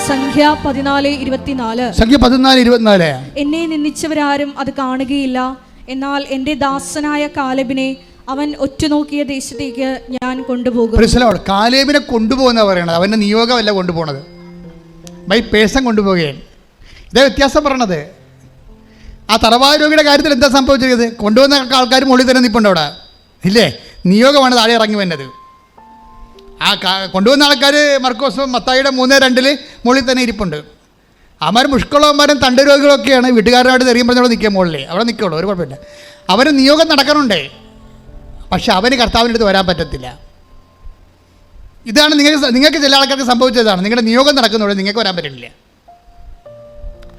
സംഖ്യ 14:24. സംഖ്യ 14:24. എന്നെ നിന്ദിച്ചവരാരും അത് കാണുകയില്ല, എന്നാൽ എൻ്റെ ദാസനായ കാലേബിനെ അവൻ ഒറ്റുനോക്കിയ ദേശത്തേക്ക് ഞാൻ കൊണ്ടുപോകും. കാലേബിനെ കൊണ്ടുപോകുന്ന പറയണത്, അവൻ്റെ നിയോഗമല്ല കൊണ്ടുപോകണത്, ബൈ പേഴ്സൺ കൊണ്ടുപോവുകയാണ്. ഇതേ വ്യത്യാസം പറയണത്. ആ തറവാട് രോഗിയുടെ കാര്യത്തിൽ എന്താ സംഭവിച്ചത്? കൊണ്ടുവന്ന ആൾക്കാർ മുകളിൽ തന്നെ നിൽപ്പുണ്ട് അവിടെ, ഇല്ലേ? നിയോഗമാണ് താഴെ ഇറങ്ങി വന്നത്. ആ കൊണ്ടുവന്ന ആൾക്കാർ മർക്കോസ് മത്തായിയുടെ 3:2 മുകളിൽ തന്നെ ഇരിപ്പുണ്ട്. അവന്മാർ മുഷ്കുളവന്മാരും തണ്ട് രോഗികളൊക്കെയാണ്. വീട്ടുകാരോട് തെറിയുമ്പോൾ അവിടെ നിൽക്കുക, മുകളിൽ അവിടെ നിൽക്കുള്ളൂ, ഒരു കുഴപ്പമില്ല. അവന് നിയോഗം നടക്കണുണ്ട്, പക്ഷെ അവന് കർത്താവിൻ്റെ അടുത്ത് വരാൻ പറ്റത്തില്ല. ഇതാണ് നിങ്ങൾക്ക് ചില ആൾക്കാർക്ക് സംഭവിച്ചതാണ്. നിങ്ങളുടെ നിയോഗം നടക്കുന്നതോടെ നിങ്ങൾക്ക് വരാൻ പറ്റില്ല.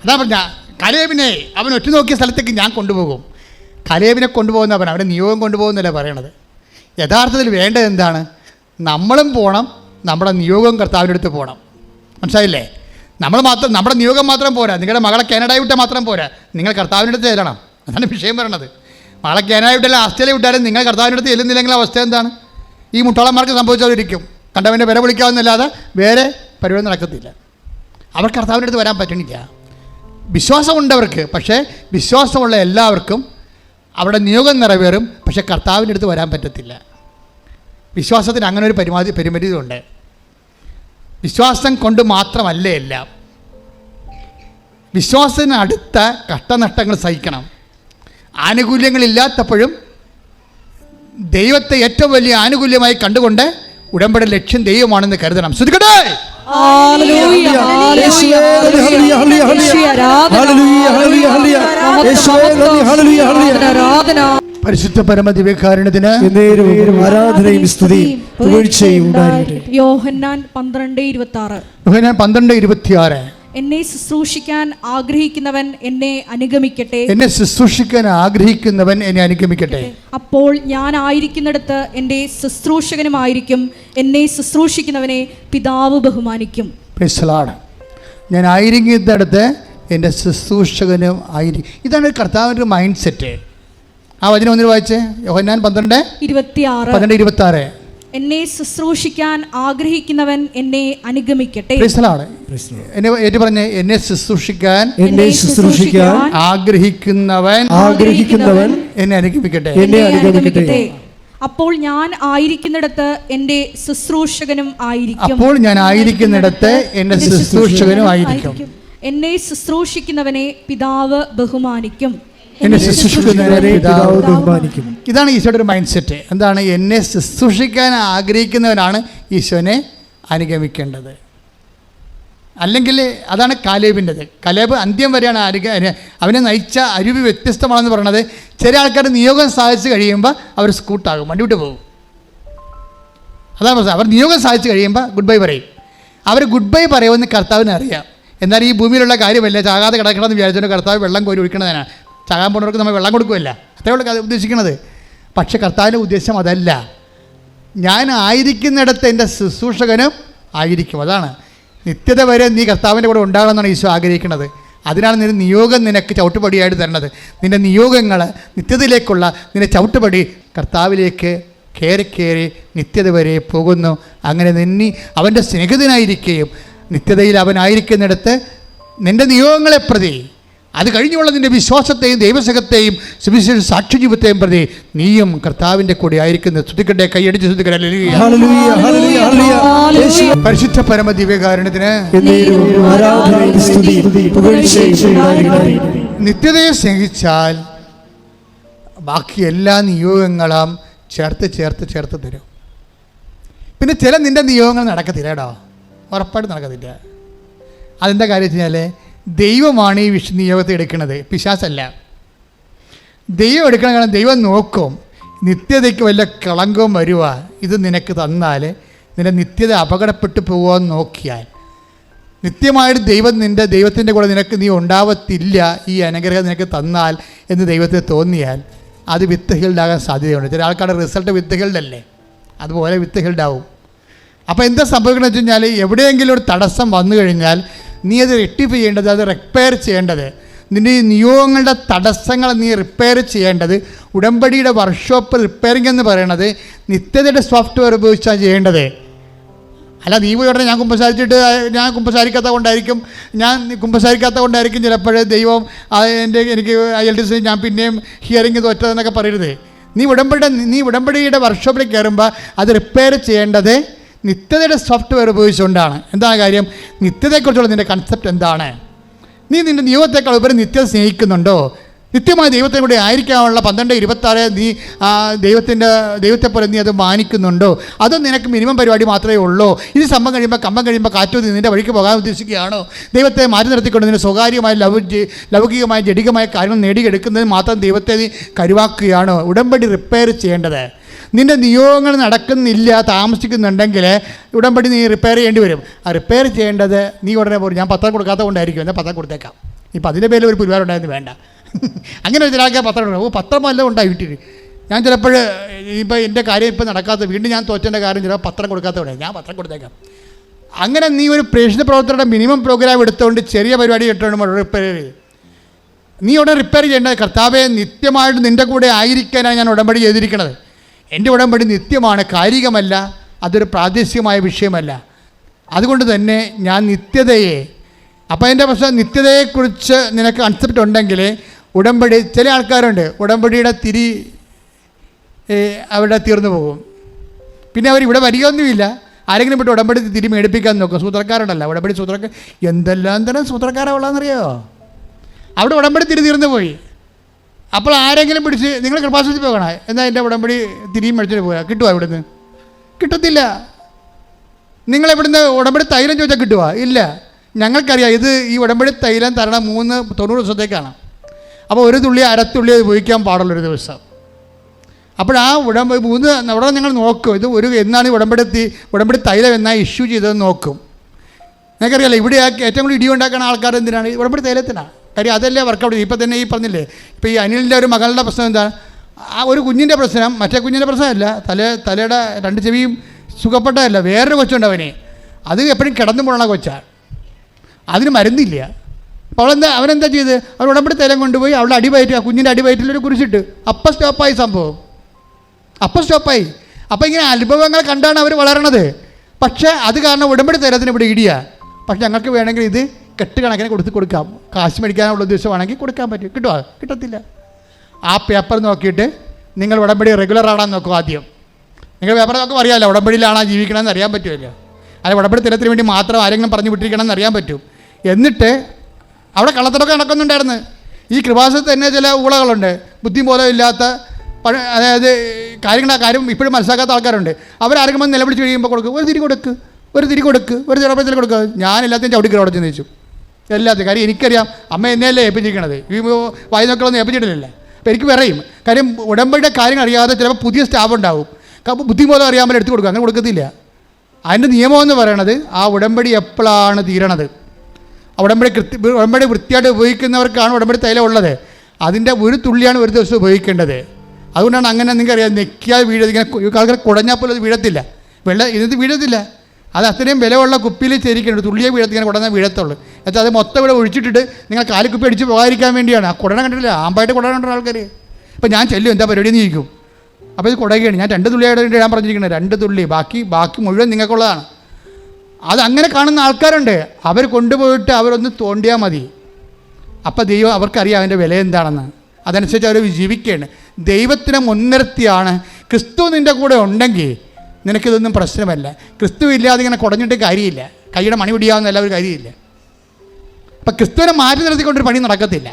അതാ പറഞ്ഞ കലേബിനെ അവൻ ഒറ്റുനോക്കിയ സ്ഥലത്തേക്ക് ഞാൻ കൊണ്ടുപോകും. കലേബിനെ കൊണ്ടുപോകുന്നവൻ അവൻ്റെ നിയോഗം കൊണ്ടുപോകുന്നല്ലേ പറയണത്. യഥാർത്ഥത്തിൽ വേണ്ടത് എന്താണ്? നമ്മളും പോകണം, നമ്മുടെ നിയോഗം കർത്താവിൻ്റെ അടുത്ത് പോകണം. മനസ്സിലായില്ലേ? നമ്മുടെ നിയോഗം മാത്രം പോരാ. നിങ്ങളുടെ മകളെ കാനഡയിൽ വിട്ടാൽ മാത്രം പോരാ, നിങ്ങൾ കർത്താവിൻ്റെ അടുത്ത് ചെല്ലണം. അതാണ് വിഷയം പറയണത്. മകളെ കാനഡയിൽ വിട്ടാലും ആസ്ട്രേലിയ വിട്ടാലും നിങ്ങൾ കർത്താവിൻ്റെ അടുത്ത് ചെല്ലുന്നില്ലെങ്കിൽ അവസ്ഥ എന്താണ്? ഈ മുട്ടോളന്മാർക്ക് സംഭവിച്ചവരിക്കും. കണ്ടവൻ്റെ വില വിളിക്കാവുന്നല്ലാതെ വേറെ പരിപാടി നടക്കത്തില്ല. അവർ കർത്താവിൻ്റെ അടുത്ത് വരാൻ പറ്റണില്ല. വിശ്വാസമുണ്ടവർക്ക്, പക്ഷേ വിശ്വാസമുള്ള എല്ലാവർക്കും അവിടെ നിയോഗം നിറവേറും, പക്ഷേ കർത്താവിൻ്റെ അടുത്ത് വരാൻ പറ്റത്തില്ല. വിശ്വാസത്തിന് അങ്ങനെ ഒരു പരിമിതിയുണ്ട്. വിശ്വാസം കൊണ്ട് മാത്രമല്ല എല്ലാം. വിശ്വാസത്തിന് അടുത്ത കഷ്ടനഷ്ടങ്ങൾ സഹിക്കണം. ആനുകൂല്യങ്ങളില്ലാത്തപ്പോഴും ദൈവത്തെ ഏറ്റവും വലിയ ആനുകൂല്യമായി കണ്ടുകൊണ്ട് ഉടമ്പടി ലക്ഷ്യം ദൈവമാണെന്ന് കരുതണം. ശ്രദ്ധിക്കട്ടെ. പരിശുദ്ധ പരമദിവ്യകാരുണ്യത്തിന് ആരാധനയും സ്തുതിയും പുകഴ്ചയും ഉണ്ടായിരിക്കട്ടെ. യോഹന്നാൻ 12:26. യോഹന്നാൻ 12:26. എന്നെ ശുശ്രൂഷിക്കാൻ ആഗ്രഹിക്കുന്നവൻ എന്നെ അനുഗമിക്കട്ടെ. എന്നെ ശുശ്രൂഷിക്കാൻ ആഗ്രഹിക്കുന്നവൻ എന്നെ അനുഗമിക്കട്ടെ. അപ്പോൾ ഞാൻ ആയിരിക്കുന്നിടത്ത് എൻ്റെ ശുശ്രൂഷകനുമായിരിക്കും. എന്നെ ശുശ്രൂഷിക്കുന്നവനെ പിതാവ് ബഹുമാനിക്കും. ഞാൻ ആയിരിക്കുന്നിടത്ത് എൻ്റെ ശുശ്രൂഷകനും ആയിരിക്കും. ഇതാണ് കർത്താവിൻ്റെ മൈൻഡ് സെറ്റ്. ആ വചനം ഒന്നിന് വായിച്ചേ. യോഹന്നാൻ 12:26. എന്നെ ശുശ്രൂഷിക്കാൻ ആഗ്രഹിക്കുന്നവൻ എന്നെ അനുഗമിക്കട്ടെ. എന്നെ ഏറ്റു പറഞ്ഞേ. എന്നെ ശുശ്രൂഷിക്കാൻ ആഗ്രഹിക്കുന്നവൻ എന്നെ അനുഗമിക്കട്ടെ. അപ്പോൾ ഞാൻ ആയിരിക്കുന്നിടത്ത് എൻ്റെ ശുശ്രൂഷകനും ആയിരിക്കും. എന്നെ ശുശ്രൂഷിക്കുന്നവനെ പിതാവ് ബഹുമാനിക്കും. ഇതാണ് ഈശോയുടെ ഒരു മൈൻഡ് സെറ്റ്. എന്താണ്? എന്നെ ശുശ്രൂഷിക്കാൻ ആഗ്രഹിക്കുന്നവനാണ് ഈശോനെ അനുഗമിക്കേണ്ടത്. അല്ലെങ്കിൽ അതാണ് കാലേബിൻ്റെത്. കാലേബ് അന്ത്യം വരെയാണ് അവനെ നയിച്ച അരുവി വ്യത്യസ്തമാണെന്ന് പറയണത്. ചില ആൾക്കാർ നിയോഗം സാധിച്ച് കഴിയുമ്പോൾ അവർ സ്കൂട്ടാകും, വണ്ടി വിട്ട് പോകും. അതാണ് പ്രശ്നം. അവർ നിയോഗം സാധിച്ച് കഴിയുമ്പോൾ ഗുഡ് ബൈ പറയും. അവർ ഗുഡ് ബൈ പറയുമെന്ന് കർത്താവിന് അറിയാം. എന്നാൽ ഈ ഭൂമിയിലുള്ള കാര്യമല്ല. ചാകാതെ കിടക്കണമെന്ന് വിചാരിച്ചുകൊണ്ട് കർത്താവ് വെള്ളം കോരി ഒഴിക്കണതിനാണ്. ചാകാൻ പോകുന്നവർക്ക് നമ്മൾ വെള്ളം കൊടുക്കുമല്ല, അത്രയുള്ള ഉദ്ദേശിക്കുന്നത്. പക്ഷെ കർത്താവിൻ്റെ ഉദ്ദേശം അതല്ല. ഞാൻ ആയിരിക്കുന്നിടത്ത് എൻ്റെ ശുശ്രൂഷകനും ആയിരിക്കും. അതാണ് നിത്യത വരെ നീ കർത്താവിൻ്റെ കൂടെ ഉണ്ടാകണമെന്നാണ് ഈശോ ആഗ്രഹിക്കുന്നത്. അതിനാണ് നിന്റെ നിയോഗം നിനക്ക് ചവിട്ടുപടിയായിട്ട് തരുന്നത്. നിൻ്റെ നിയോഗങ്ങൾ നിത്യതയിലേക്കുള്ള നിന്റെ ചവിട്ടുപടി കർത്താവിലേക്ക് കയറി നിത്യത വരെ പോകുന്നു. അങ്ങനെ അവൻ്റെ സ്നേഹിതനായിരിക്കുകയും നിത്യതയിൽ അവനായിരിക്കുന്നിടത്ത് നിൻ്റെ നിയോഗങ്ങളെ പ്രതി, അത് കഴിഞ്ഞുള്ള നിന്റെ വിശ്വാസത്തെയും ദൈവസഹത്തെയും സുവിശേഷ സാക്ഷ്യജീവിതത്തെയും പ്രതി നീയും കർത്താവിൻ്റെ കൂടെ ആയിരിക്കുന്നത്. സ്തുതിക്കട്ടെ, കൈയടിച്ച് സ്തുതിക്കട്ടെ. പരിശുദ്ധ പരമദിവ്യകാരുണ്യത്തിന് നിത്യതയെ സ്നേഹിച്ചാൽ ബാക്കി എല്ലാ നിയോഗങ്ങളും ചേർത്ത് തരും. പിന്നെ ചില നിൻ്റെ നിയോഗങ്ങൾ നടക്കത്തില്ല കേട്ടോ, ഉറപ്പായിട്ട് നടക്കത്തില്ല. അതെന്താ കാര്യം വെച്ച് കഴിഞ്ഞാൽ ദൈവമാണ് ഈ നിയോഗത്തെ എടുക്കുന്നത്, പിശാചല്ല. ദൈവം എടുക്കണം. കാരണം ദൈവം നോക്കും നിത്യതയ്ക്ക് വല്ല കളങ്കവും വരുക ഇത് നിനക്ക് തന്നാൽ നിന്റെ നിത്യത അപകടപ്പെട്ടു പോകുമെന്ന് നോക്കിയാൽ, നിത്യമായിട്ട് ദൈവത്തിൻ്റെ കൂടെ നീ ഉണ്ടാവത്തില്ല, ഈ അനുഗ്രഹം നിനക്ക് തന്നാൽ എന്ന് ദൈവത്തെ തോന്നിയാൽ അത് വിത്ത് ഹീൽഡാകാൻ സാധ്യതയുണ്ട്. ചില ആൾക്കാരുടെ റിസൾട്ട് വിത്ത് ഹീൽഡല്ലേ, അതുപോലെ വിത്ത് ഹീൽഡാവും. അപ്പോൾ എന്താ സംഭവിക്കണമെന്ന് വെച്ച് കഴിഞ്ഞാൽ എവിടെയെങ്കിലും ഒരു തടസ്സം വന്നു കഴിഞ്ഞാൽ നീ അത് റെക്ടിഫൈ ചെയ്യേണ്ടത്, അത് റിപ്പയർ ചെയ്യേണ്ടത്, നിൻ്റെ ഈ നിയോഗങ്ങളുടെ തടസ്സങ്ങൾ നീ റിപ്പയർ ചെയ്യേണ്ടത് ഉടമ്പടിയുടെ വർക്ക്ഷോപ്പ് റിപ്പയറിംഗ് എന്ന് പറയണത് നിത്യതയുടെ സോഫ്റ്റ്വെയർ ഉപയോഗിച്ചാണ് ചെയ്യേണ്ടത്. അല്ല നീ പോയി ഉടനെ ഞാൻ കുമ്പസാരിക്കാത്ത കൊണ്ടായിരിക്കും ചിലപ്പോൾ ദൈവം എനിക്ക് IELTS ഞാൻ പിന്നെയും ഹിയറിംഗ് തോറ്റതെന്നൊക്കെ പറയരുത്. നീ ഉടമ്പടിയുടെ വർക്ക്ഷോപ്പിലേക്ക് കയറുമ്പോൾ അത് റിപ്പയർ ചെയ്യേണ്ടത് നിത്യതയുടെ സോഫ്റ്റ്വെയർ ഉപയോഗിച്ചുകൊണ്ടാണ്. എന്താണ് കാര്യം? നിത്യതയെക്കുറിച്ചുള്ള നിൻ്റെ കൺസെപ്റ്റ് എന്താണ്? നീ നിൻ്റെ നിയമത്തെക്കാൾ ഉപരി നിത്യത സ്നേഹിക്കുന്നുണ്ടോ? നിത്യമായ ദൈവത്തെ കൂടെ ആയിരിക്കാനുള്ള 12:26 നീ ദൈവത്തെ പോലെ നീ അത് മാനിക്കുന്നുണ്ടോ? അതോ നിനക്ക് മിനിമം പരിപാടി മാത്രമേ ഉള്ളൂ? ഇത് കമ്പം കഴിയുമ്പോൾ കാറ്റോ നിൻ്റെ വഴിക്ക് പോകാൻ ഉദ്ദേശിക്കുകയാണോ? ദൈവത്തെ മാറ്റി നിർത്തിക്കൊണ്ട് നിൻ്റെ സ്വകാര്യമായ ലൗകികമായ ജഡികമായ കാര്യങ്ങൾ നേടിയെടുക്കുന്നതിന് മാത്രം ദൈവത്തെ നീ കരുവാക്കുകയാണോ? ഉടമ്പടി റിപ്പയർ ചെയ്യേണ്ടത്. നിൻ്റെ നിയോഗങ്ങൾ നടക്കുന്നില്ല, താമസിക്കുന്നുണ്ടെങ്കിൽ ഉടമ്പടി നീ റിപ്പയർ ചെയ്യേണ്ടി വരും. ആ റിപ്പയർ ചെയ്യേണ്ടത് നീ ഉടനെ പോലും ഞാൻ പത്രം കൊടുക്കാത്ത കൊണ്ടായിരിക്കും, എന്നാൽ പത്രം കൊടുത്തേക്കാം. ഇപ്പം അതിൻ്റെ പേരിൽ ഒരു പുരുവാരം ഉണ്ടായിരുന്നു വേണ്ട. അങ്ങനെ ചില ആൾക്കാർ പത്രം കൊടുക്കും. പത്രം വല്ലതും ഉണ്ടായി വീട്ടിൽ. ഞാൻ ചിലപ്പോൾ ഇപ്പോൾ എൻ്റെ കാര്യം ഇപ്പോൾ നടക്കാത്ത, വീണ്ടും ഞാൻ തോറ്റേൻ്റെ കാര്യം ചിലപ്പോൾ പത്രം കൊടുക്കാത്ത കൊണ്ടായി, ഞാൻ പത്രം കൊടുത്തേക്കാം. അങ്ങനെ നീ ഒരു പ്രേക്ഷിത പ്രവർത്തനയുടെ മിനിമം പ്രോഗ്രാം എടുത്തുകൊണ്ട് ചെറിയ പരിപാടി ഇട്ടുകൊണ്ട് റിപ്പയർ ചെയ്ത് നീ ഉടനെ റിപ്പയർ ചെയ്യേണ്ടത്, കർത്താവെ നിത്യമായിട്ട് നിൻ്റെ കൂടെ ആയിരിക്കാനാണ് ഞാൻ ഉടമ്പടി ചെയ്തിരിക്കുന്നത്. എൻ്റെ ഉടമ്പടി നിത്യമാണ്, കാലികമല്ല, അതൊരു പ്രാദേശികമായ വിഷയമല്ല. അതുകൊണ്ട് തന്നെ ഞാൻ നിത്യതയെ, അപ്പോൾ എൻ്റെ പ്രശ്നം നിത്യതയെക്കുറിച്ച് നിനക്ക് കൺസെപ്റ്റ് ഉണ്ടെങ്കിൽ ഉടമ്പടി, ചില ആൾക്കാരുണ്ട് ഉടമ്പടിയുടെ തിരി അവിടെ തീർന്നു പോകും. പിന്നെ അവർ ഇവിടെ വരികയൊന്നുമില്ല. ആരെങ്കിലും വിട്ട് ഉടമ്പടി തിരി മേടിപ്പിക്കാൻ നോക്കും. സൂത്രക്കാരുണ്ടല്ലോ ഉടമ്പടി സൂത്രക്കാർ, എന്തെല്ലാം തരം സൂത്രക്കാരാണ് ഉള്ളതെന്നറിയോ? അവിടെ ഉടമ്പടി തിരി തീർന്നു പോയി. അപ്പോൾ ആരെങ്കിലും പിടിച്ച് നിങ്ങൾ കൃപാസനത്തിൽ പോകണം, എന്നാൽ എൻ്റെ ഉടമ്പടി തിരിയും മേടിച്ചിട്ട് പോയാൽ കിട്ടുമോ? ഇവിടുന്ന് കിട്ടത്തില്ല. നിങ്ങളെവിടുന്ന് ഉടമ്പടി തൈലം ചോദിച്ചാൽ കിട്ടുമോ? ഇല്ല. ഞങ്ങൾക്കറിയാം ഈ ഉടമ്പടി തൈലം തരണം 90 ദിവസത്തേക്കാണ്. അപ്പോൾ ഒരു തുള്ളി അരത്തുള്ളി അത് ഉപയോഗിക്കാൻ പാടുള്ളൊരു ദിവസം. അപ്പോൾ ആ ഉടമ്പടി അവിടെ ഞങ്ങൾ നോക്കും, ഇത് എന്നാണ് ഉടമ്പടി തൈലം എന്നാ ഇഷ്യൂ ചെയ്തതെന്ന് നോക്കും. നിങ്ങൾക്കറിയാലോ ഇവിടെ ഏറ്റവും കൂടുതൽ ഇടിയുണ്ടാക്കുന്ന ആൾക്കാർ എന്തിനാണ്? ഉടമ്പടി തൈലത്തിനാണ്. കാര്യം അതല്ലേ വർക്കൗട്ട്. ഇപ്പം തന്നെ ഈ പറഞ്ഞില്ലേ, ഇപ്പോൾ ഈ അനിലിൻ്റെ ഒരു മകളുടെ പ്രശ്നം എന്താണ്? ആ ഒരു കുഞ്ഞിൻ്റെ പ്രശ്നം മറ്റേ കുഞ്ഞിൻ്റെ പ്രശ്നമല്ല, തലയുടെ 2 ചെവിയും സുഖപ്പെട്ടതല്ല, വേറൊരു കൊച്ചുണ്ട് അത് എപ്പോഴും കിടന്നു പോകണ കൊച്ചാണ്, അതിന് മരുന്നില്ല. അപ്പോൾ അവനെന്താ ചെയ്ത്? അവർ ഉടമ്പടി തൈലം കൊണ്ടുപോയി അവളുടെ അടിവയറ്റ്, ആ കുഞ്ഞിൻ്റെ അടിവയറ്റിലൊരു കുരിശിട്ട് അപ്പം സ്റ്റോപ്പായി സംഭവം. അപ്പം സ്റ്റോപ്പായി. അപ്പോൾ ഇങ്ങനെ അനുഭവങ്ങൾ കണ്ടാണ് അവർ വളരണത്. പക്ഷേ അത് കാരണം ഉടമ്പടി തൈലത്തിന് ഇവിടെ ഇടിയ. പക്ഷെ ഞങ്ങൾക്ക് വേണമെങ്കിൽ ഇത് കെട്ടുകണക്കിന് കൊടുക്കാം, കാശ് മേടിക്കാനുള്ള ഉദ്ദേശമാണെങ്കിൽ കൊടുക്കാൻ പറ്റും. കിട്ടുമോ? കിട്ടത്തില്ല. ആ പേപ്പർ നോക്കിയിട്ട് നിങ്ങൾ ഉടമ്പടി റെഗുലർ ആണോ നോക്കും ആദ്യം. നിങ്ങൾ പേപ്പർ നോക്കുമ്പോൾ അറിയാമല്ലോ ഉടമ്പടിയിലാണോ ജീവിക്കണമെന്ന് അറിയാൻ പറ്റുമല്ലോ. അത് ഉടമ്പടി തൈലത്തിന് വേണ്ടി മാത്രം ആരെങ്കിലും പറഞ്ഞു വിട്ടിരിക്കണമെന്ന് അറിയാൻ പറ്റും. എന്നിട്ട് അവിടെ കള്ളത്തരമൊക്കെ നടക്കുന്നുണ്ടായിരുന്നു. ഈ കൃപാസനത്ത് തന്നെ ചില ഊളകളുണ്ട്, ബുദ്ധിബോധമില്ലാത്ത, അതായത് കാര്യം ഇപ്പോഴും മനസ്സിലാക്കാത്ത ആൾക്കാരുണ്ട്. അവരാരെങ്കിലും വന്ന് നിലവിളിച്ച് കഴിയുമ്പോൾ കൊടുക്കും, ഒരു തിരി കൊടുക്ക്, ഒരു ചെറുപ്പത്തിൽ കൊടുക്കുക. ഞാൻ എല്ലാத்தைയും ചവിട്ടിക്കൽ അവിടെ ചെന്ന് വെച്ചു, എല്ലാത്തിനും. കാര്യം എനിക്കറിയാം അമ്മ എന്നെയല്ലേ ഏൽപ്പിച്ചിരിക്കണത്, ഈ വായുനോക്കളൊന്നും ഏൽപ്പിച്ചിട്ടില്ല. അപ്പോൾ എനിക്ക് പറയും, കാര്യം ഉടമ്പടിയുടെ കാര്യങ്ങൾ അറിയാതെ ചിലപ്പോൾ പുതിയ സ്റ്റാഫ് ഉണ്ടാവും, ബുദ്ധിബോധം അറിയാமல் എടുത്ത് കൊടുക്കുക, അങ്ങനെ കൊടുക്കത്തില്ല. അതിൻ്റെ നിയമമെന്ന് പറയണത് ആ ഉടമ്പടി എപ്പോഴാണ് തീരണത്, ഉടമ്പടി വൃത്തിയായിട്ട് ഉപയോഗിക്കുന്നവർക്കാണ് ഉടമ്പടി തൈലം ഉള്ളത്. അതിൻ്റെ ഒരു തുള്ളിയാണ് ഒരു ദിവസം ഉപയോഗിക്കേണ്ടത്. അതുകൊണ്ടാണ് അങ്ങനെ നിങ്ങൾക്കറിയാം നെക്കിയാൽ ഇങ്ങനെ ആൾക്കാർ കുടഞ്ഞാൽ പോലും അത് വീഴത്തില്ല, ഇതിനകത്ത് വീഴത്തില്ല. അത് അത്രയും വിലയുള്ള കുപ്പിയിൽ ചേരിക്കുന്നുണ്ട്, തുള്ളിയെ ഇങ്ങനെ കുടഞ്ഞാൽ വീഴത്തുള്ളൂ. എന്നുവെച്ചാൽ അത് മൊത്തം ഇവിടെ ഒഴിച്ചിട്ടിട്ട് നിങ്ങൾ കാലിക്കുപ്പി അടിച്ച് പോകാതിരിക്കാൻ വേണ്ടിയാണ്. ആ കുടന കണ്ടിട്ടില്ല, ആമ്പായിട്ട് കുടന കണ്ട ആൾക്കാർ. ഇപ്പം ഞാൻ ചെല്ലും, എന്താ പരിപാടി എന്ന് ചോദിക്കും. അപ്പോൾ ഇത് കുടയുകയാണ്. ഞാൻ 2 തുള്ളിയായിട്ട് ഞാൻ പറഞ്ഞിരിക്കുന്നത്, 2 തുള്ളി, ബാക്കി മുഴുവൻ നിങ്ങൾക്കുള്ളതാണ്. അതങ്ങനെ കാണുന്ന ആൾക്കാരുണ്ട്. അവർ കൊണ്ടുപോയിട്ട് അവരൊന്ന് തോണ്ടിയാൽ മതി, അപ്പം ദൈവം അവർക്കറിയാം അതിൻ്റെ വില എന്താണെന്ന്. അതനുസരിച്ച് അവർ ജീവിക്കുകയാണ്. ദൈവത്തിനെ മുൻനിർത്തിയാണ്. ക്രിസ്തു നിൻ്റെ കൂടെ ഉണ്ടെങ്കിൽ നിനക്കിതൊന്നും പ്രശ്നമല്ല. ക്രിസ്തു ഇല്ലാതെ ഇങ്ങനെ കുടഞ്ഞിട്ട് കാര്യമില്ല, കൈയുടെ മണി പിടിയാവുന്ന ഒരു കാര്യമില്ല. അപ്പം ക്രിസ്തുവിനെ മാറ്റി നിർത്തിക്കൊണ്ടൊരു പണി നടക്കത്തില്ല.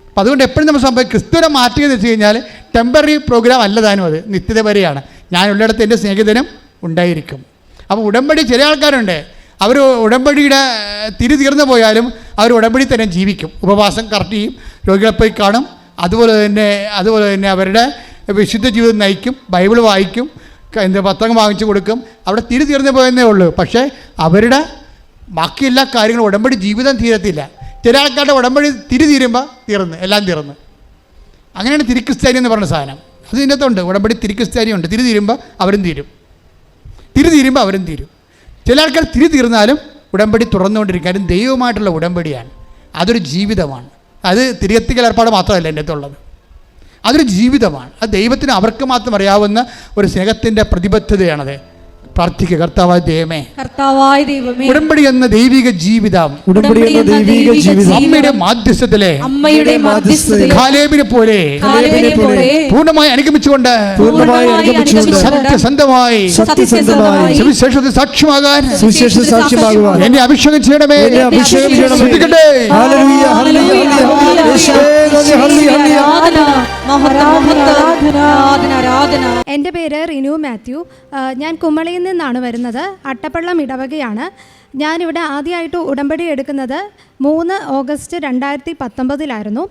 അപ്പം അതുകൊണ്ട് എപ്പോഴും നമ്മൾ സംഭവം ക്രിസ്തുവിനെ മാറ്റിയെന്ന് വെച്ച് കഴിഞ്ഞാൽ ടെമ്പററി പ്രോഗ്രാം അല്ലതാനും, അത് നിത്യത വരെയാണ്. ഞാനുള്ളിടത്ത് എൻ്റെ സ്നേഹിതനും ഉണ്ടായിരിക്കും. അപ്പോൾ ഉടമ്പടി ചില ആൾക്കാരുണ്ട്, അവർ ഉടമ്പടിയുടെ തിരി തീർന്നു പോയാലും അവർ ഉടമ്പടി തന്നെ ജീവിക്കും. ഉപവാസം കറക്റ്റ് ചെയ്യും, രോഗികളെ പോയി കാണും, അതുപോലെ തന്നെ അവരുടെ വിശുദ്ധ ജീവിതം നയിക്കും, ബൈബിൾ വായിക്കും, പത്രം വാങ്ങിച്ചു കൊടുക്കും. അവിടെ തിരി തീർന്നു പോയെന്നേ ഉള്ളൂ. പക്ഷേ അവരുടെ ബാക്കി എല്ലാ കാര്യങ്ങളും ഉടമ്പടി ജീവിതം തീരത്തില്ല. ചില ആൾക്കാരുടെ ഉടമ്പടി തിരി തീരുമ്പോൾ എല്ലാം തീർന്ന്. അങ്ങനെയാണ് തിരിക്രിസ്ത്യാനി എന്ന് പറഞ്ഞ സാധനം. അത് ഇതിൻ്റെ അകത്തുണ്ട്. ഉടമ്പടി തിരിക്രിസ്ത്യാനിയുണ്ട്. തിരി തീരുമ്പോൾ അവരും തീരും. ചില ആൾക്കാർ തിരി തീർന്നാലും ഉടമ്പടി തുറന്നുകൊണ്ടിരിക്കും. കാര്യം ദൈവമായിട്ടുള്ള ഉടമ്പടിയാണ്, അതൊരു ജീവിതമാണ്. അത് തിരികത്തിക്കൽ ഏർപ്പാട് മാത്രമല്ല എൻ്റെ അടുത്തുള്ളത്, അതൊരു ജീവിതമാണ്. അത് ദൈവത്തിന് അവർക്ക് മാത്രം അറിയാവുന്ന ഒരു സ്നേഹത്തിൻ്റെ പ്രതിബദ്ധതയാണത്. പ്രാർത്ഥിക്കുക. കർത്താവായ ദൈവമേ, കർത്താവായ ദൈവമേ, ഉടമ്പടി എന്ന ദൈവിക ജീവിതം, ഉടമ്പടി എന്ന ദൈവിക ജീവിതം അമ്മയുടെ മാധ്യസ്ഥത്തിലെ കാലേബിനെ പോലെ പൂർണ്ണമായി അനുഗമിച്ചുകൊണ്ട് സത്യസന്ധമായി സുവിശേഷത്തിൽ സാക്ഷ്യമാകാൻ എന്നെ അഭിഷേകം ചെയ്യണമേ. ശ്രദ്ധിക്കട്ടെ. എൻ്റെ പേര് റിനു മാത്യു. ഞാൻ കുമളിയിൽ നിന്നാണ് വരുന്നത്. അട്ടപ്പള്ളം ഇടവകയാണ്. ഞാനിവിടെ ആദ്യമായിട്ട് ഉടമ്പടി എടുക്കുന്നത് 3 ഓഗസ്റ്റ് 2019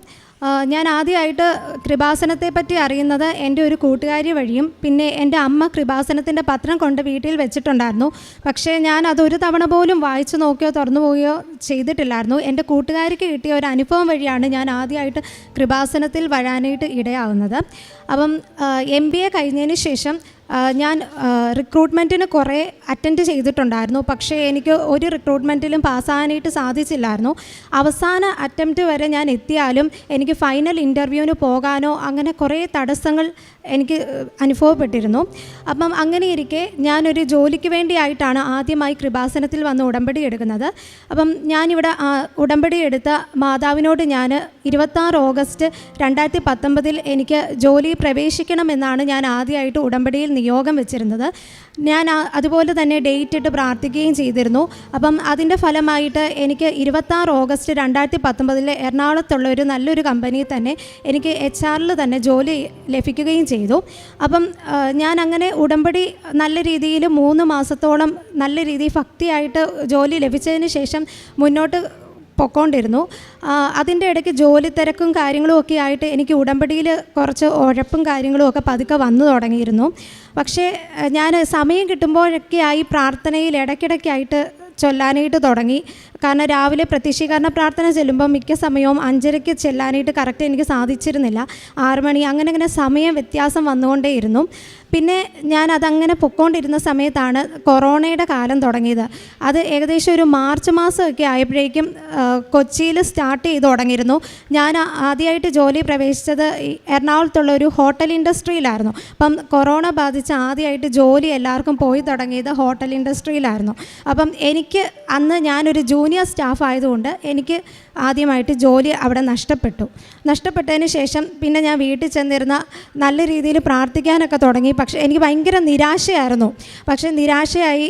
ഞാൻ ആദ്യമായിട്ട് കൃപാസനത്തെ പറ്റി അറിയുന്നത് എൻ്റെ ഒരു കൂട്ടുകാരി വഴിയും പിന്നെ എൻ്റെ അമ്മ കൃപാസനത്തിൻ്റെ പത്രം കൊണ്ട് വീട്ടിൽ വെച്ചിട്ടുണ്ടായിരുന്നു. പക്ഷേ ഞാൻ അതൊരു തവണ പോലും വായിച്ചു നോക്കിയോ തുറന്നു പോവുകയോ ചെയ്തിട്ടില്ലായിരുന്നു. എൻ്റെ കൂട്ടുകാരിക്ക് കിട്ടിയ ഒരു അനുഭവം വഴിയാണ് ഞാൻ ആദ്യമായിട്ട് കൃപാസനത്തിൽ വരാനായിട്ട് ഇടയാവുന്നത്. അപ്പം MBA കഴിഞ്ഞതിന് ശേഷം ഞാൻ റിക്രൂട്ട്മെൻറ്റിന് കുറേ അറ്റൻഡ് ചെയ്തിട്ടുണ്ടായിരുന്നു. പക്ഷേ എനിക്ക് ഒരു റിക്രൂട്ട്മെൻറ്റിലും പാസ്സാകാനായിട്ട് സാധിച്ചില്ലായിരുന്നു. അവസാന അറ്റംപ്റ്റ് വരെ ഞാൻ എത്തിയാലും എനിക്ക് ഫൈനൽ ഇൻ്റർവ്യൂവിന് പോകാനോ അങ്ങനെ കുറേ തടസ്സങ്ങൾ എനിക്ക് അനുഭവപ്പെട്ടിരുന്നു. അപ്പം അങ്ങനെ ഇരിക്കെ ഞാനൊരു ജോലിക്ക് വേണ്ടിയായിട്ടാണ് ആദ്യമായി കൃപാസനത്തിൽ വന്ന് ഉടമ്പടി എടുക്കുന്നത്. അപ്പം ഞാനിവിടെ ഉടമ്പടി എടുത്ത മാതാവിനോട് ഞാൻ 26 ഓഗസ്റ്റ് 2019 എനിക്ക് ജോലി പ്രവേശിക്കണമെന്നാണ് ഞാൻ ആദ്യമായിട്ട് ഉടമ്പടിയിൽ നിയോഗം വെച്ചിരുന്നത്. ഞാൻ അതുപോലെ തന്നെ ഡേറ്റ് ഇട്ട് പ്രാർത്ഥിക്കുകയും ചെയ്തിരുന്നു. അപ്പം അതിൻ്റെ ഫലമായിട്ട് എനിക്ക് 26 ഓഗസ്റ്റ് 2019 എറണാകുളത്തുള്ള ഒരു നല്ലൊരു കമ്പനിയിൽ തന്നെ എനിക്ക് HR തന്നെ ജോലി ലഭിക്കുകയും ചെയ്തു. അപ്പം ഞാൻ അങ്ങനെ ഉടമ്പടി നല്ല രീതിയിൽ 3 മാസത്തോളം നല്ല രീതിയിൽ ഭക്തിയായിട്ട് ജോലി ലഭിച്ചതിന് ശേഷം മുന്നോട്ട് പൊക്കോണ്ടിരുന്നു. അതിൻ്റെ ഇടയ്ക്ക് ജോലി തിരക്കും കാര്യങ്ങളും ഒക്കെ ആയിട്ട് എനിക്ക് ഉടമ്പടിയിൽ കുറച്ച് ഉഴപ്പും കാര്യങ്ങളും ഒക്കെ പതുക്കെ വന്നു തുടങ്ങിയിരുന്നു. പക്ഷേ ഞാൻ സമയം കിട്ടുമ്പോഴൊക്കെയായി പ്രാർത്ഥനയിൽ ഇടയ്ക്കിടയ്ക്കായിട്ട് ചൊല്ലാനായിട്ട് തുടങ്ങി. കാരണം രാവിലെ പ്രത്യക്ഷീകരണ പ്രാർത്ഥന ചെല്ലുമ്പോൾ മിക്ക സമയവും 5:30 ചെല്ലാനായിട്ട് കറക്റ്റ് എനിക്ക് സാധിച്ചിരുന്നില്ല. 6 മണി അങ്ങനെ സമയം വ്യത്യാസം വന്നുകൊണ്ടേയിരുന്നു. പിന്നെ ഞാൻ അതങ്ങനെ പൊക്കോണ്ടിരുന്ന സമയത്താണ് കൊറോണയുടെ കാലം തുടങ്ങിയത്. അത് ഏകദേശം ഒരു മാർച്ച് മാസമൊക്കെ ആയപ്പോഴേക്കും കൊച്ചിയിൽ സ്റ്റാർട്ട് ചെയ്ത് തുടങ്ങിയിരുന്നു. ഞാൻ ആദ്യമായിട്ട് ജോലി പ്രവേശിച്ചത് എറണാകുളത്തുള്ള ഒരു ഹോട്ടൽ ഇൻഡസ്ട്രിയിലായിരുന്നു. അപ്പം കൊറോണ ബാധിച്ച് ആദ്യമായിട്ട് ജോലി എല്ലാവർക്കും പോയി തുടങ്ങിയത് ഹോട്ടൽ ഇൻഡസ്ട്രിയിലായിരുന്നു. അപ്പം എനിക്ക് അന്ന് ഞാനൊരു ജൂനിയർ സ്റ്റാഫ് ആയതുകൊണ്ട് എനിക്ക് ആദ്യമായിട്ട് ജോലി അവിടെ നഷ്ടപ്പെട്ടതിന് ശേഷം പിന്നെ ഞാൻ വീട്ടിൽ ചെന്നിരുന്ന നല്ല രീതിയിൽ പ്രാർത്ഥിക്കാനൊക്കെ തുടങ്ങി. പക്ഷേ എനിക്ക് ഭയങ്കര നിരാശയായിരുന്നു. പക്ഷേ നിരാശയായി